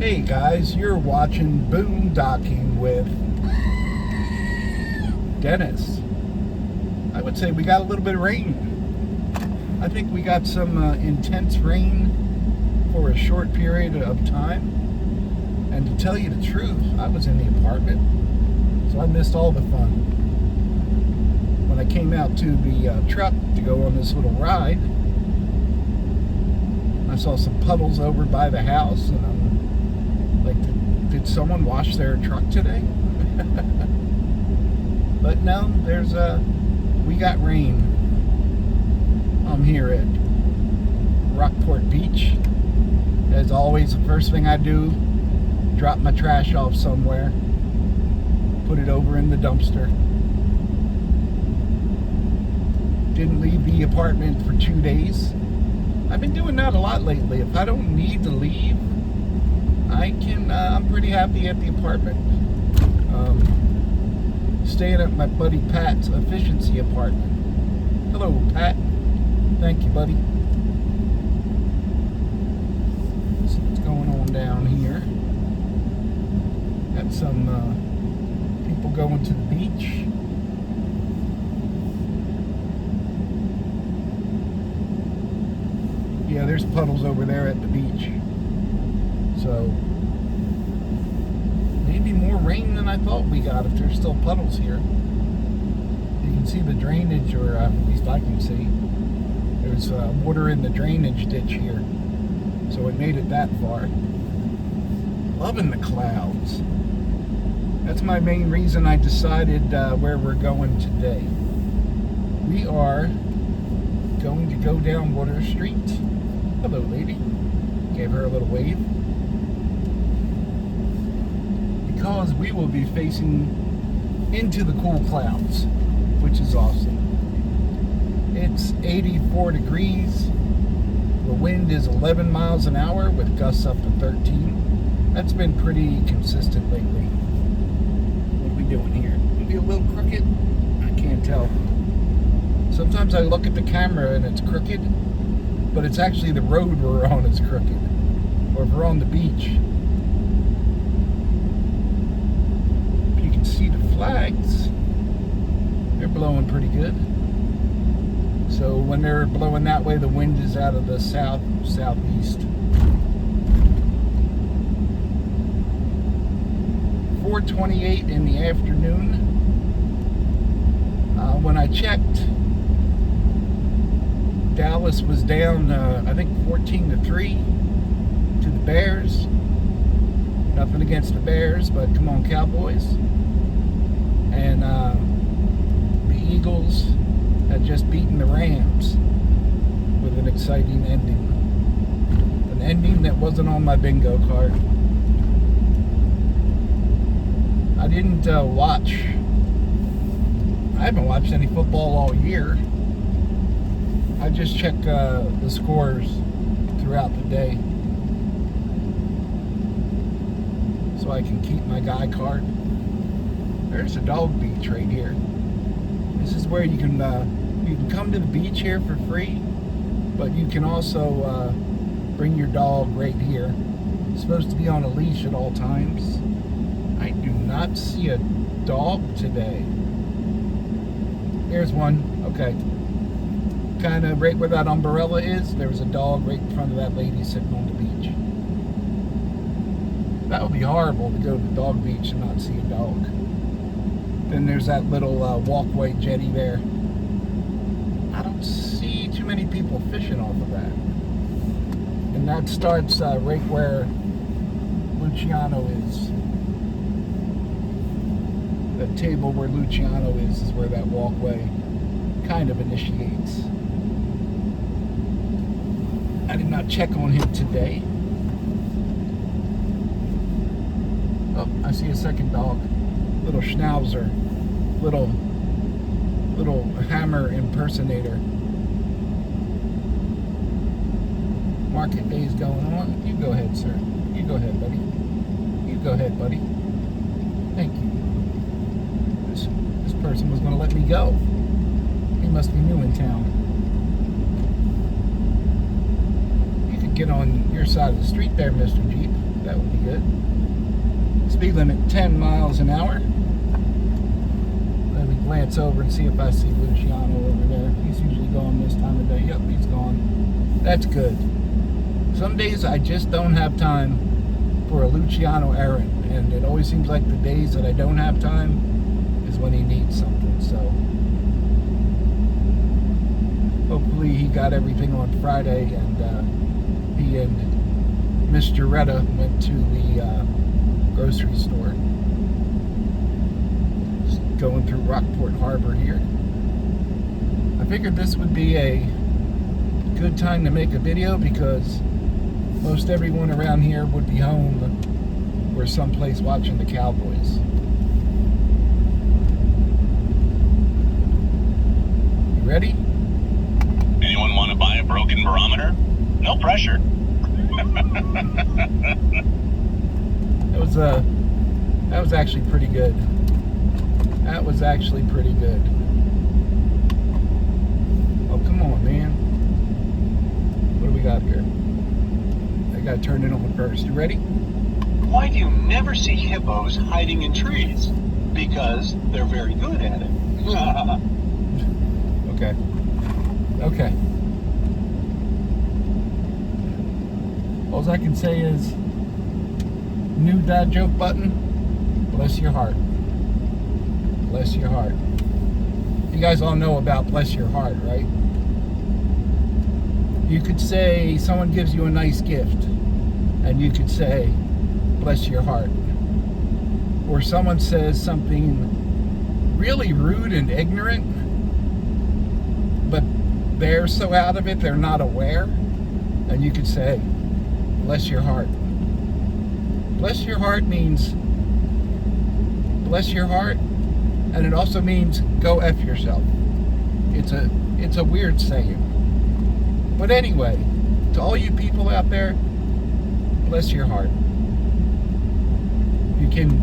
Hey guys, you're watching Boondocking with Dennis. I would say we got a little bit of rain. I think we got some intense rain for a short period of time. And to tell you the truth, I was in the apartment, so I missed all the fun. When I came out to the truck to go on this little ride, I saw some puddles over by the house, and I'm like, did someone wash their truck today? But no, we got rain. I'm here at Rockport Beach. As always, the first thing I do, drop my trash off somewhere, put it over in the dumpster. Didn't leave the apartment for 2 days. I've been doing that a lot lately. If I don't need to leave, I'm pretty happy at the apartment. Staying at my buddy Pat's efficiency apartment. Hello, Pat. Thank you, buddy. See what's going on down here. Got some people going to the beach. Yeah, there's puddles over there at the beach. So, maybe more rain than I thought we got if there's still puddles here. You can see the drainage, or at least I can see. There's water in the drainage ditch here. So it made it that far. Loving the clouds. That's my main reason I decided where we're going today. We are going to go down Water Street. Hello, lady. Gave her a little wave. Because we will be facing into the cool clouds, which is awesome. It's 84 degrees. The wind is 11 miles an hour with gusts up to 13. That's been pretty consistent lately. What are we doing here? Maybe a little crooked? I can't tell. Sometimes I look at the camera and it's crooked, but it's actually the road we're on is crooked. Or if we're on the beach. If you can see the flags, they're blowing pretty good. So when they're blowing that way, the wind is out of the southeast. 4:28 in the afternoon. When I checked, Dallas was down, I think 14-3 to the Bears. Nothing against the Bears, but come on, Cowboys. And the Eagles had just beaten the Rams with an exciting ending. An ending that wasn't on my bingo card. I didn't watch. I haven't watched any football all year. I just check the scores throughout the day so I can keep my guy card. There's a dog beach right here. This is where you can come to the beach here for free, but you can also bring your dog right here. It's supposed to be on a leash at all times. I do not see a dog today. Here's one. Okay. Kind of right where that umbrella is, there was a dog right in front of that lady sitting on the beach. That would be horrible to go to the dog beach and not see a dog. Then there's that little walkway jetty there. I don't see too many people fishing off of that. And that starts right where Luciano is. The table where Luciano is where that walkway kind of initiates. I did not check on him today. Oh, I see a second dog. Little schnauzer. Little hammer impersonator. Market day is going on. You go ahead, sir. You go ahead, buddy. You go ahead, buddy. Thank you. This person was going to let me go. He must be new in town. You could get on your side of the street there, Mr. Jeep. That would be good. Speed limit 10 miles an hour. Let me glance over and see if I see Luciano over there. He's usually gone this time of day. Yep, he's gone. That's good. Some days I just don't have time for a Luciano errand, and it always seems like the days that I don't have time is when he needs something. So hopefully he got everything on Friday, and he and Miss Jaretta went to the grocery store. Just going through Rockport Harbor here. I figured this would be a good time to make a video because most everyone around here would be home or someplace watching the Cowboys. You ready? Anyone want to buy a broken barometer? No pressure. That was actually pretty good. That was actually pretty good. Oh, come on, man. What do we got here? I gotta turn it on first. You ready? Why do you never see hippos hiding in trees? Because they're very good at it. Okay. Okay. All I can say is, new dad joke button, bless your heart. Bless your heart. You guys all know about bless your heart, right? You could say someone gives you a nice gift, and you could say, bless your heart. Or someone says something really rude and ignorant, but they're so out of it, they're not aware, and you could say, bless your heart. Bless your heart means bless your heart, and it also means go F yourself. It's a weird saying. But anyway, to all you people out there, bless your heart. You can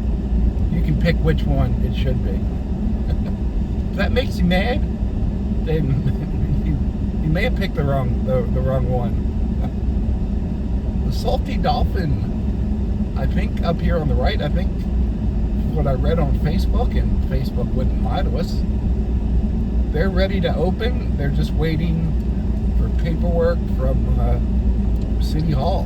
pick which one it should be. If that makes you mad, then you may have picked the wrong one. The salty dolphin, I think up here on the right, I think what I read on Facebook, and Facebook wouldn't lie to us, they're ready to open. They're just waiting for paperwork from City Hall,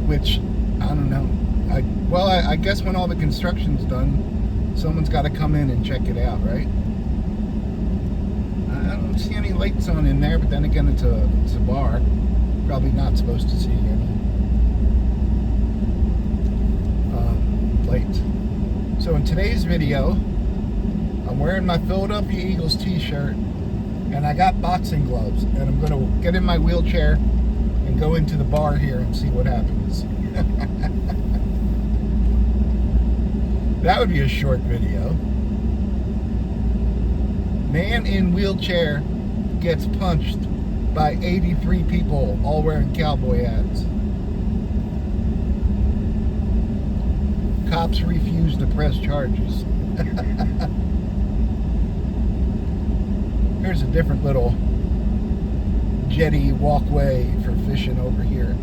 which I don't know. I guess when all the construction's done, someone's got to come in and check it out, right? I don't see any lights on in there, but then again, it's a bar. Probably not supposed to see any lights. So in today's video, I'm wearing my Philadelphia Eagles t-shirt, and I got boxing gloves, and I'm going to get in my wheelchair and go into the bar here and see what happens. That would be a short video. Man in wheelchair gets punched by 83 people, all wearing cowboy hats. Cops refuse to press charges. Here's a different little jetty walkway for fishing over here.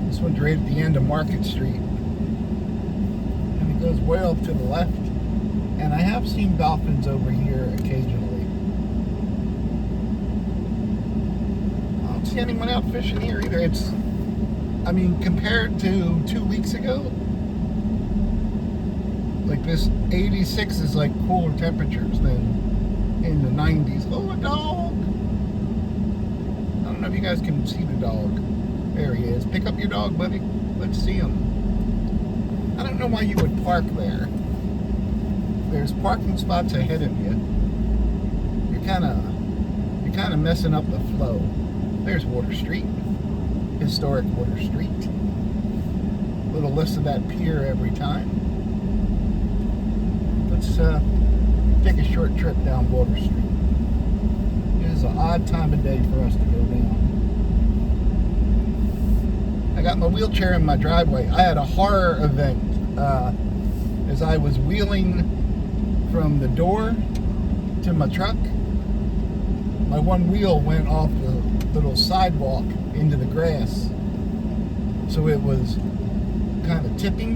This one's right at the end of Market Street, and it goes way off to the left. And I have seen dolphins over here occasionally. I don't see anyone out fishing here either. I mean, compared to 2 weeks ago, like this 86 is like cooler temperatures than in the 90s. Oh, a dog! I don't know if you guys can see the dog. There he is. Pick up your dog, buddy. Let's see him. I don't know why you would park there. There's parking spots ahead of you. You're kind of messing up the flow. There's Water Street. Historic Water Street. A little less of that pier every time. Let's take a short trip down Water Street. It is an odd time of day for us to go down. I got my wheelchair in my driveway. I had a horror event as I was wheeling from the door to my truck, my one wheel went off the little sidewalk into the grass. So it was kind of tipping,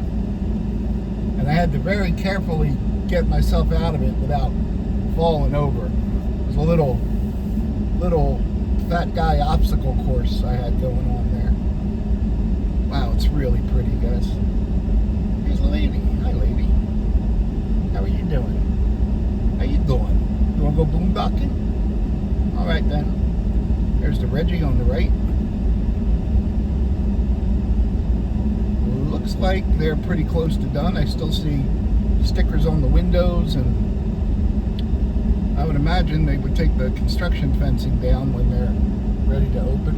and I had to very carefully get myself out of it without falling over. It was a little fat guy obstacle course I had going on there. Wow, it's really pretty, guys. Here's a lady. Hi, lady. How are you doing? How you doing? You want to go boondocking? All right, then. There's the Reggie on the right. Looks like they're pretty close to done. I still see stickers on the windows, and I would imagine they would take the construction fencing down when they're ready to open.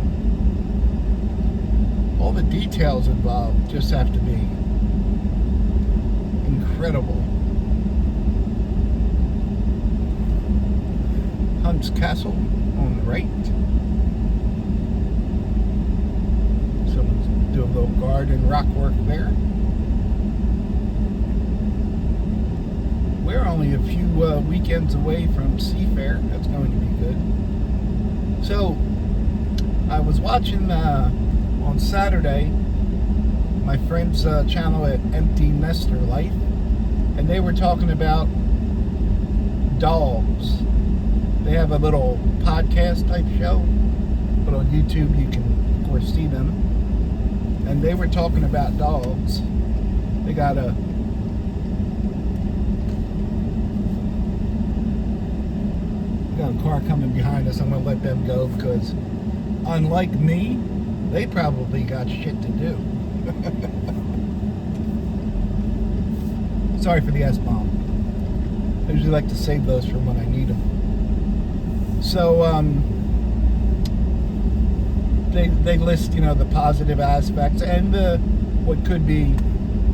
All the details involved just have to be incredible. Hunt's Castle on the right. Someone's doing a little garden rock work there. We're only a few weekends away from Seafair. That's going to be good. So, I was watching on Saturday my friend's channel at Empty Nester Life, and they were talking about dogs. They have a little podcast type show, but on YouTube you can, of course, see them. And they were talking about dogs. They got a car coming behind us. I'm going to let them go because, unlike me, they probably got shit to do. Sorry for the S-bomb. I usually like to save those for when I need them. So, they list, the positive aspects and the what could be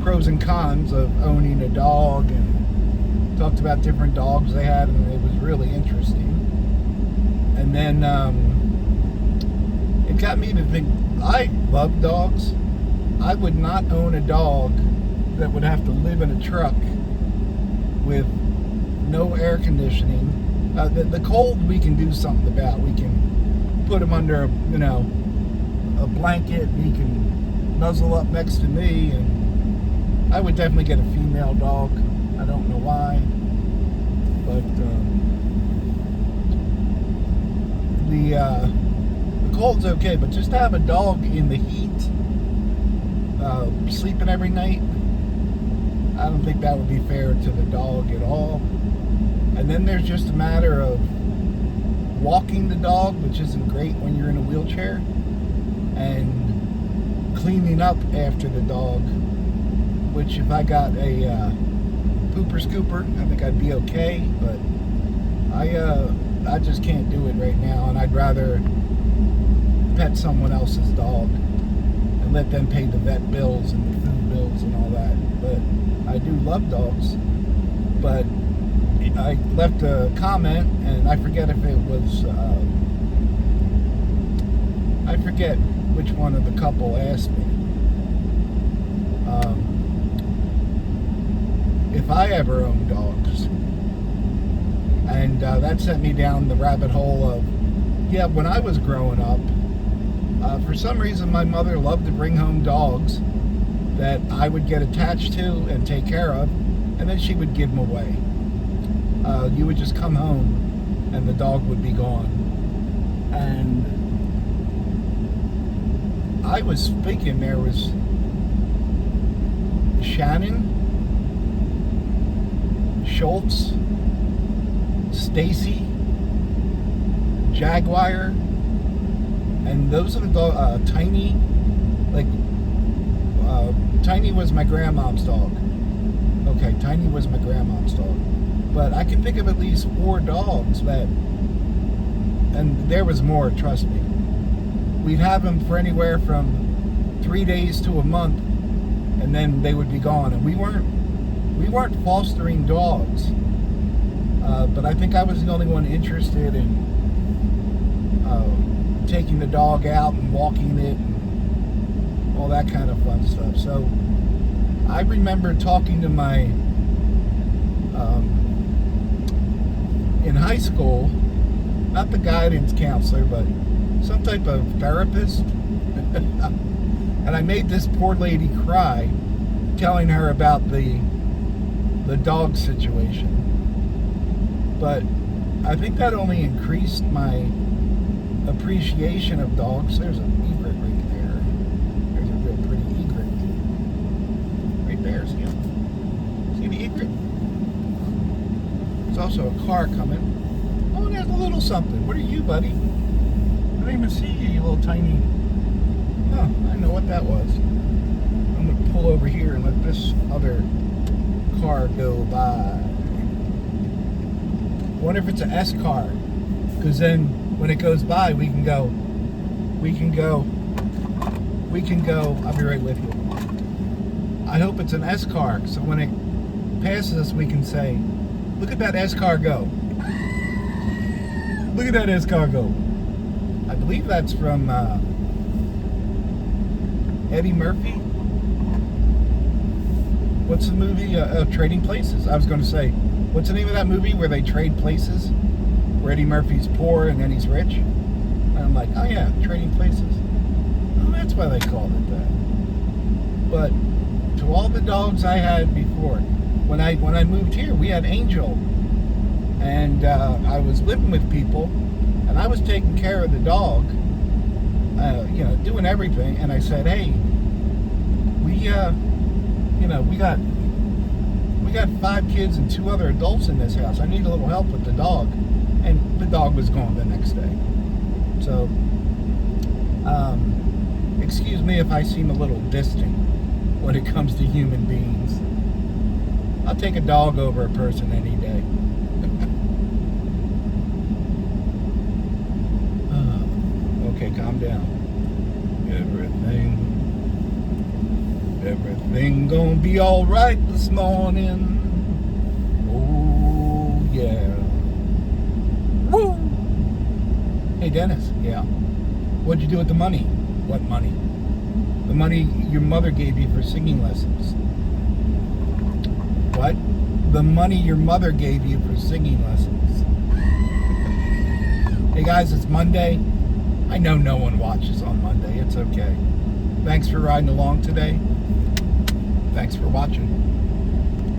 pros and cons of owning a dog, and talked about different dogs they had, and it was really interesting. And then it got me to think, I love dogs. I would not own a dog that would have to live in a truck with no air conditioning. The cold we can do something about. We can put him under a blanket. He can nuzzle up next to me, and I would definitely get a female dog. I don't know why, but the cold's okay. But just to have a dog in the heat, sleeping every night, I don't think that would be fair to the dog at all. And then there's just a matter of walking the dog, which isn't great when you're in a wheelchair, and cleaning up after the dog, which if I got a pooper scooper, I think I'd be okay, but I just can't do it right now, and I'd rather pet someone else's dog and let them pay the vet bills and the food bills and all that. But I do love dogs. But I left a comment, and I forget if it was, I forget which one of the couple asked me if I ever owned dogs. And that sent me down the rabbit hole of, yeah, when I was growing up, for some reason my mother loved to bring home dogs that I would get attached to and take care of, and then she would give them away. You would just come home and the dog would be gone. And I was thinking there was Shannon, Schultz, Stacy, Jaguar, and those are the dogs. Tiny, Tiny was my grandmom's dog. Okay, Tiny was my grandmom's dog. But I can think of at least 4 dogs that, and there was more, trust me. We'd have them for anywhere from 3 days to a month, and then they would be gone. And we weren't fostering dogs, but I think I was the only one interested in taking the dog out and walking it and all that kind of fun stuff. So I remember talking to my high school, not the guidance counselor, but some type of therapist. And I made this poor lady cry, telling her about the dog situation. But I think that only increased my appreciation of dogs. There's an egret right there. There's a real pretty egret. Right there, see him? See the egret? There's also a car coming. Oh, there's a little something. What are you, buddy? I don't even see you, you little tiny... Oh, I know what that was. I'm going to pull over here and let this other car go by. I wonder if it's an S car. Because then when it goes by, we can go. I'll be right with you. I hope it's an S car. So when it passes us, we can say, look at that S car go. Look at that S car go. I believe that's from Eddie Murphy. What's the movie? Trading Places. I was going to say, what's the name of that movie where they trade places? Where Eddie Murphy's poor and then he's rich? And I'm like, oh yeah, Trading Places. Oh, that's why they called it that. But to all the dogs I had before, when I moved here, we had Angel. And I was living with people, and I was taking care of the dog, doing everything. And I said, hey, we got 5 kids and 2 other adults in this house. I need a little help with the dog. And the dog was gone the next day. So, excuse me if I seem a little distant when it comes to human beings. I'll take a dog over a person any day. Okay, calm down. Everything gonna be alright this morning. Oh, yeah. Woo! Hey, Dennis. Yeah. What'd you do with the money? What money? The money your mother gave you for singing lessons. What? The money your mother gave you for singing lessons. Hey, guys, it's Monday. I know no one watches on Monday. It's okay. Thanks for riding along today. Thanks for watching.